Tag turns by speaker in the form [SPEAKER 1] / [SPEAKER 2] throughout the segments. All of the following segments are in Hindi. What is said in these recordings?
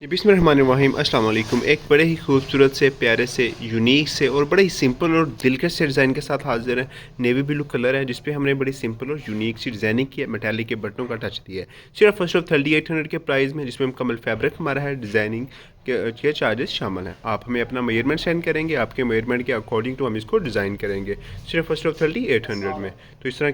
[SPEAKER 1] बिस्मिल्लाहिर्रहमानिर्रहीम अस्सलाम वालेकुम। एक बड़े ही खूबसूरत से, प्यारे से, यूनिक से और बड़े ही सिंपल और दिलकश से डिज़ाइन के साथ हाज़िर है। नेवी ब्लू कलर है जिस पे हमने बड़ी सिंपल और यूनिक सी डिज़ाइनिंग की है, मेटालिक के बटनों का टच दिया है। सिर्फ फर्स्ट ऑफ 3800 के प्राइस में, जिसमें मुकम्मल फैब्रिक हमारा है, डिज़ाइनिंग के चार्जेस शामिल हैं। आप हमें अपना मेजरमेंट सेंड करेंगे, आपके मेजरमेंट के अकॉर्डिंग टू हम इसको डिज़ाइन करेंगे सिर्फ फर्स्ट ऑफ 3800 में। तो इस तरह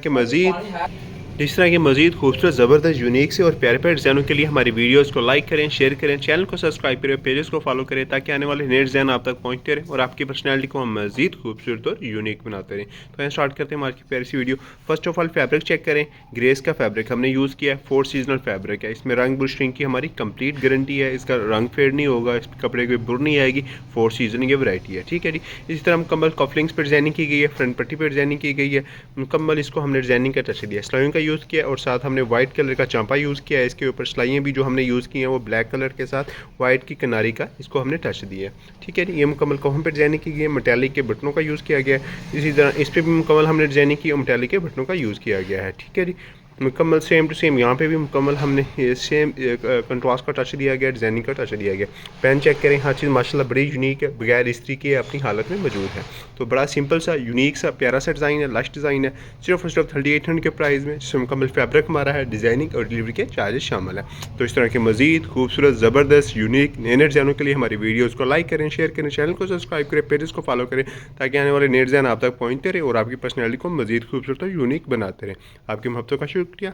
[SPEAKER 1] के मज़ीद खूबसूरत, ज़बरदस्त, यूनिक से और प्यारे प्यारे डिज़ाइनों के लिए हमारी वीडियोस को लाइक करें, शेयर करें, चैनल को सब्सक्राइब करें, पेजेस को फॉलो करें, ताकि आने वाले नए डिज़ाइन आप तक पहुंचते रहें और आपकी पर्सनैलिटी को हम मज़ीद खूबसूरत और यूनिक बनाते रहें। तो हम स्टार्ट करते हैं हमारी प्यारी सी video. First of all fabric check करें। ग्रेस का फैब्रिक हमने यूज़ किया है, 4 सीजनल फैब्रिक है। इसमें रंग बुश श्रिंक की हमारी कंप्लीट गारंटी है, इसका रंग फेड नहीं होगा, इस कपड़े की बुर नहीं आएगी। 4 सीजन की वैरायटी है, ठीक है जी। इसी तरह मुकम्मल कफलिंग्स पर डिज़ाइनिंग की गई है, फ्रंट पट्टी पर डिज़ाइनिंग की गई है। मुकम्मल इसको हमने डिज़ाइनिंग का टच दिया, स्लाइंग का यूज़ किया और साथ हमने वाइट कलर का चांपा यूज़ किया है। इसके ऊपर सिलाइयाँ भी जो हमने यूज़ की हैं वो ब्लैक कलर के साथ वाइट की किनारी का इसको हमने टच दिया है, ठीक है। ये मुकम्मल कोहम पर डिज़ाइनिंग की गई है, मेटालिक के बटनों का यूज़ किया गया है। इसी तरह इस पर भी मुकम्मल हमने डिज़ाइनिंग की और मेटालिक के बटनों का यूज़ किया गया है, ठीक है जी। मुकम्मल सेम टू सेम यहाँ पे भी मुकम्मल हमने सेम कंट्रास्ट का टच दिया गया, डिज़ाइनिंग का टच दिया गया। पेन चेक करें, हर चीज़ माशाल्लाह बड़ी यूनिक है, बगैर इस्त्री के अपनी हालत में मौजूद है। तो बड़ा सिंपल सा, यूनिक सा, प्यारा सा डिज़ाइन है, लश डिज़ाइन है, सिर्फ सिर्फ 3800 के प्राइस में, जिसमें मुकम्मल फैब्रिक हमारा है, डिज़ाइनिंग और डिलीवरी के चार्जेस शामिल है। तो इस तरह के मज़ीद खूबसूरत, ज़बरदस्त, यूनिक नए नए डिज़ाइनों के लिए हमारी वीडियोज़ को लाइक करें, शेयर करें, चैनल को सब्सक्राइब करें, पेजेस को फॉलो करें, ताकि आने वाले नए डिज़ाइन आप तक पहुँचते रहे और आपकी पर्सनैलिटी को मज़ीद खूबसूरत और यूनिक बनाते रहें। आपकी मोहब्बतों का शुक्रिया।